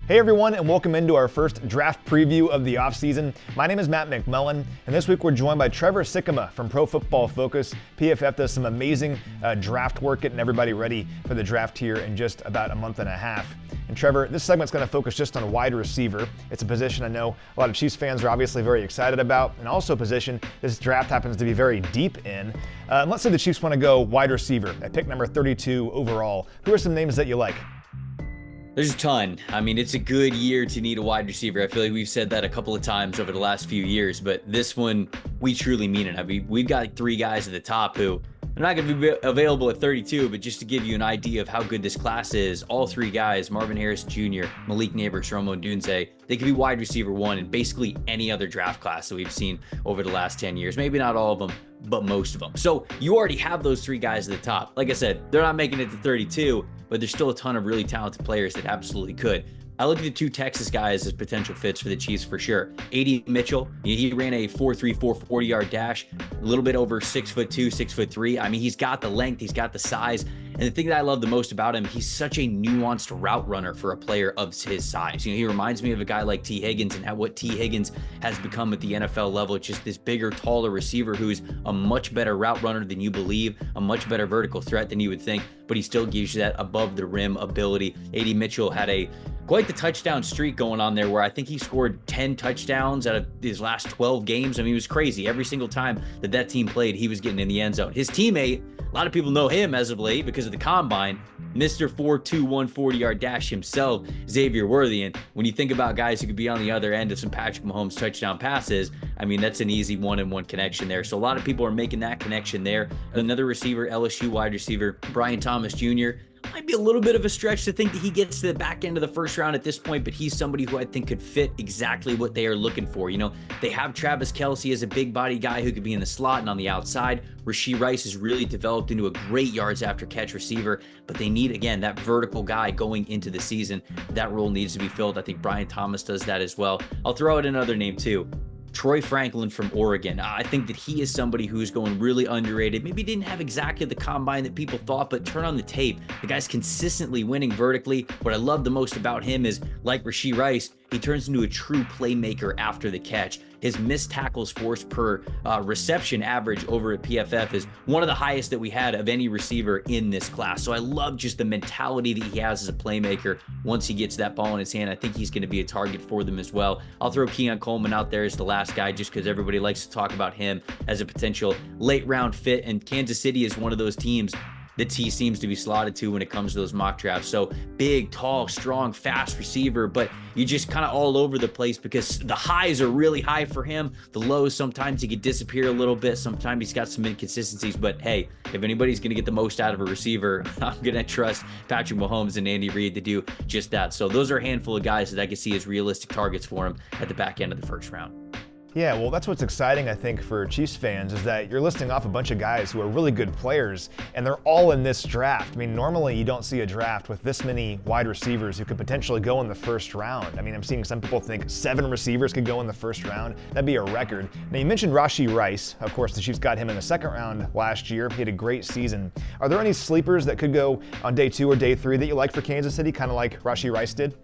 Hey everyone, and welcome into our first draft preview of the offseason. My name is Matt McMullen, and this week we're joined by Trevor Sikkema from Pro Football Focus. PFF does some amazing draft work, getting everybody ready for the draft here in just about a month and a half. And Trevor, this segment's going to focus just on wide receiver. It's a position I know a lot of Chiefs fans are obviously very excited about, and also a position this draft happens to be very deep in. And let's say the Chiefs want to go wide receiver at pick number 32 overall. Who are some names that you like? There's a ton. I mean, it's a good year to need a wide receiver. I feel like we've said that a couple of times over the last few years, but this one, we truly mean it. I mean, we've got three guys at the top who are not going to be available at 32, but just to give you an idea of how good this class is, all three guys, Marvin Harrison Jr., Malik Nabers, Rome Odunze, they could be wide receiver one in basically any other draft class that we've seen over the last 10 years. Maybe not all of them, but most of them. So you already have those three guys at the top. Like I said, they're not making it to 32, but there's still a ton of really talented players that absolutely could. I look at the two Texas guys as potential fits for the Chiefs for sure. A.D. Mitchell, he ran a 4.34 40-yard dash, a little bit over 6'2", 6'3". I mean, he's got the length, he's got the size. And the thing that I love the most about him, he's such a nuanced route runner for a player of his size. You know, he reminds me of a guy like T. Higgins and what T. Higgins has become at the NFL level. It's just this bigger, taller receiver who's a much better route runner than you believe, a much better vertical threat than you would think, but he still gives you that above the rim ability. A.D. Mitchell had quite the touchdown streak going on there where I think he scored 10 touchdowns out of his last 12 games. I mean, it was crazy. Every single time that team played, he was getting in the end zone. His teammate, a lot of people know him as of late because of the combine, Mr. 4.2 140-yard dash himself, Xavier Worthy. And when you think about guys who could be on the other end of some Patrick Mahomes touchdown passes, I mean, that's an easy one-on-one connection there. So a lot of people are making that connection there. Another receiver, LSU wide receiver, Brian Thomas Jr., might be a little bit of a stretch to think that he gets to the back end of the first round at this point, but he's somebody who I think could fit exactly what they are looking for. You know, they have Travis Kelce as a big body guy who could be in the slot and on the outside. Rashee Rice has really developed into a great yards after catch receiver, but they need, again, that vertical guy going into the season. That role needs to be filled. I think Brian Thomas does that as well. I'll throw out another name too. Troy Franklin from Oregon. I think that he is somebody who's going really underrated. Maybe didn't have exactly the combine that people thought, but turn on the tape. The guy's consistently winning vertically. What I love the most about him is, like Rashee Rice, he turns into a true playmaker after the catch. His missed tackles forced per reception average over at PFF is one of the highest that we had of any receiver in this class. So I love just the mentality that he has as a playmaker. Once he gets that ball in his hand, I think he's going to be a target for them as well. I'll throw Keon Coleman out there as the last guy just because everybody likes to talk about him as a potential late round fit. And Kansas City is one of those teams that he seems to be slotted to when it comes to those mock drafts. So big, tall, strong, fast receiver, but you just kind of all over the place because the highs are really high for him. The lows, sometimes he could disappear a little bit. Sometimes he's got some inconsistencies, but hey, if anybody's going to get the most out of a receiver, I'm going to trust Patrick Mahomes and Andy Reid to do just that. So those are a handful of guys that I can see as realistic targets for him at the back end of the first round. Yeah, well, that's what's exciting, I think, for Chiefs fans is that you're listing off a bunch of guys who are really good players, and they're all in this draft. I mean, normally you don't see a draft with this many wide receivers who could potentially go in the first round. I mean, I'm seeing some people think 7 receivers could go in the first round. That'd be a record. Now, you mentioned Rashee Rice. Of course, the Chiefs got him in the second round last year. He had a great season. Are there any sleepers that could go on day 2 or day 3 that you like for Kansas City, kind of like Rashee Rice did?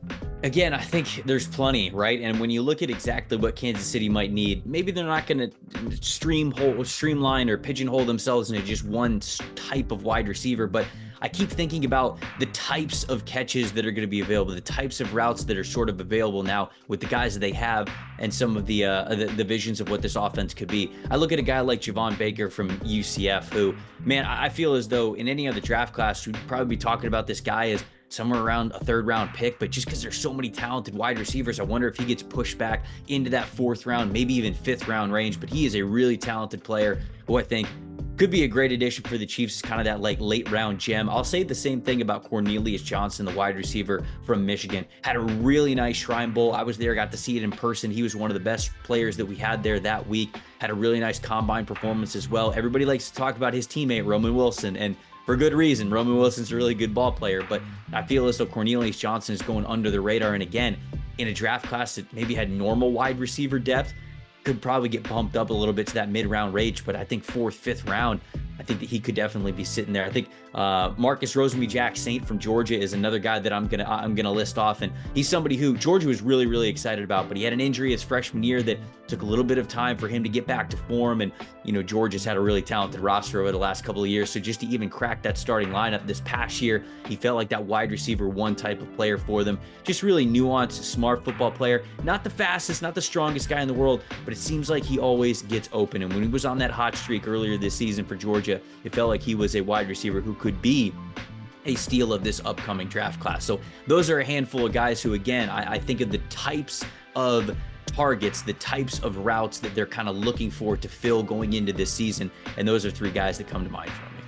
Again, I think there's plenty, right? And when you look at exactly what Kansas City might need, maybe they're not going to streamline or pigeonhole themselves into just one type of wide receiver, but I keep thinking about the types of catches that are going to be available, the types of routes that are sort of available now with the guys that they have and some of the visions of what this offense could be. I look at a guy like Javon Baker from UCF who, man, I feel as though in any other draft class, we'd probably be talking about this guy as somewhere around a 3rd round pick, but just because there's so many talented wide receivers, I wonder if he gets pushed back into that 4th round, maybe even 5th round range. But he is a really talented player who I think could be a great addition for the Chiefs, kind of that like late round gem. I'll say the same thing about Cornelius Johnson, the wide receiver from Michigan. Had a really nice Shrine Bowl. I was there, got to see it in person. He was one of the best players that we had there that week. Had a really nice combine performance as well. Everybody likes to talk about his teammate, Roman Wilson, and for good reason. Roman Wilson's a really good ball player, but I feel as though Cornelius Johnson is going under the radar. And again, in a draft class that maybe had normal wide receiver depth, could probably get bumped up a little bit to that mid-round range. But I think 4th, 5th round, I think that he could definitely be sitting there. I think Marcus Rosemy-Jack Saint from Georgia is another guy that I'm gonna list off, and he's somebody who Georgia was really, really excited about, but he had an injury his freshman year that took a little bit of time for him to get back to form. And Georgia's had a really talented roster over the last couple of years, so just to even crack that starting lineup this past year, he felt like that wide receiver one type of player for them. Just really nuanced, smart football player. Not the fastest, not the strongest guy in the world, but it seems like he always gets open. And when he was on that hot streak earlier this season for Georgia, it felt like he was a wide receiver who could be a steal of this upcoming draft class. So those are a handful of guys who, again, I think of the types of targets, the types of routes that they're kind of looking for to fill going into this season. And those are three guys that come to mind for me.